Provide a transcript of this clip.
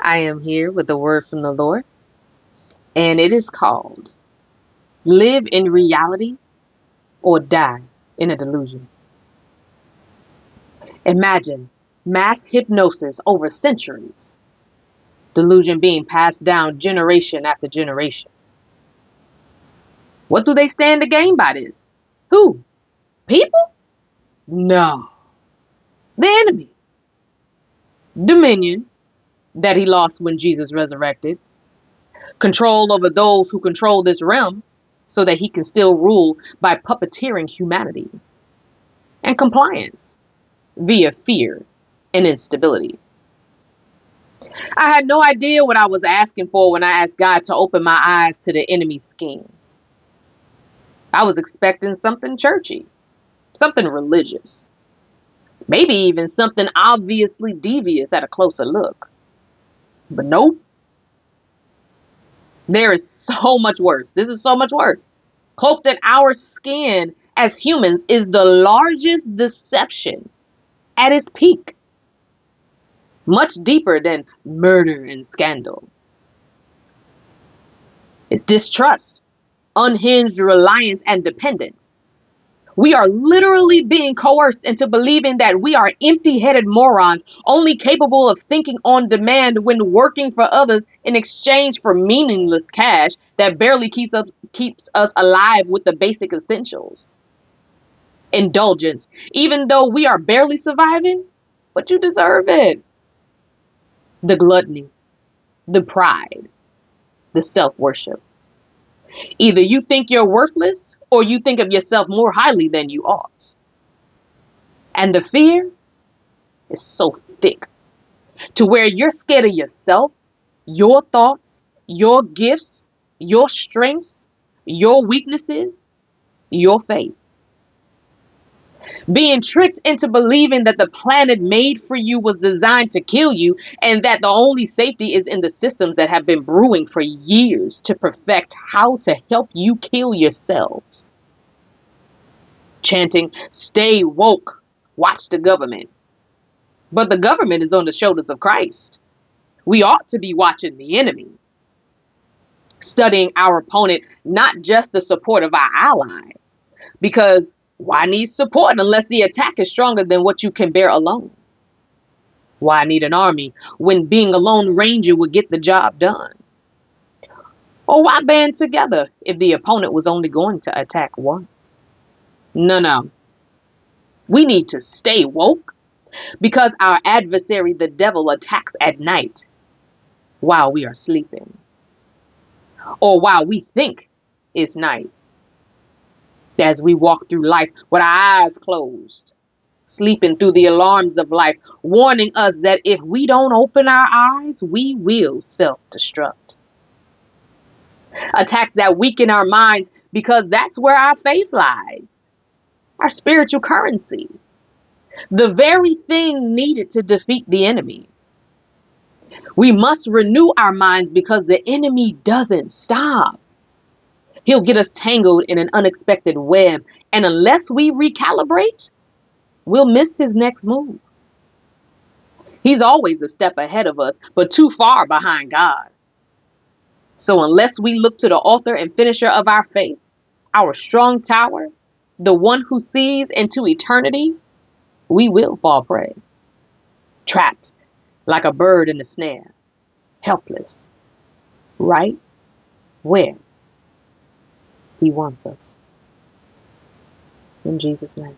I am here with a word from the Lord, and it is called Live in Reality or Die in a Delusion. Imagine mass hypnosis over centuries, delusion being passed down generation after generation. What do they stand to gain by this? Who? People? No. The enemy. Dominion that he lost when Jesus resurrected. Control over those who control this realm so that he can still rule by puppeteering humanity. And compliance via fear and instability. I had no idea what I was asking for when I asked God to open my eyes to the enemy's schemes. I was expecting something churchy, something religious, maybe even something obviously devious at a closer look. But nope, there is so much worse. This is so much worse. Cloaked in our skin as humans is the largest deception at its peak, much deeper than murder and scandal. It's distrust, unhinged reliance, and dependence. We are literally being coerced into believing that we are empty-headed morons, only capable of thinking on demand when working for others in exchange for meaningless cash that barely keeps us alive with the basic essentials. Indulgence, even though we are barely surviving, but you deserve it. The gluttony, the pride, the self-worship. Either you think you're worthless or you think of yourself more highly than you ought. And the fear is so thick to where you're scared of yourself, your thoughts, your gifts, your strengths, your weaknesses, your faith. Being tricked into believing that the planet made for you was designed to kill you and that the only safety is in the systems that have been brewing for years to perfect how to help you kill yourselves. Chanting, "Stay woke, watch the government." But the government is on the shoulders of Christ. We ought to be watching the enemy, studying our opponent, not just the support of our ally. Because why need support unless the attack is stronger than what you can bear alone? Why need an army when being a lone ranger would get the job done? Or why band together if the opponent was only going to attack once? No. We need to stay woke because our adversary, the devil, attacks at night while we are sleeping. Or while we think it's night. As we walk through life with our eyes closed, sleeping through the alarms of life, warning us that if we don't open our eyes, we will self-destruct. Attacks that weaken our minds because that's where our faith lies, our spiritual currency, the very thing needed to defeat the enemy. We must renew our minds because the enemy doesn't stop. He'll get us tangled in an unexpected web, and unless we recalibrate, we'll miss his next move. He's always a step ahead of us, but too far behind God. So unless we look to the author and finisher of our faith, our strong tower, the one who sees into eternity, we will fall prey. Trapped like a bird in a snare, helpless, right where he wants us. In Jesus' name.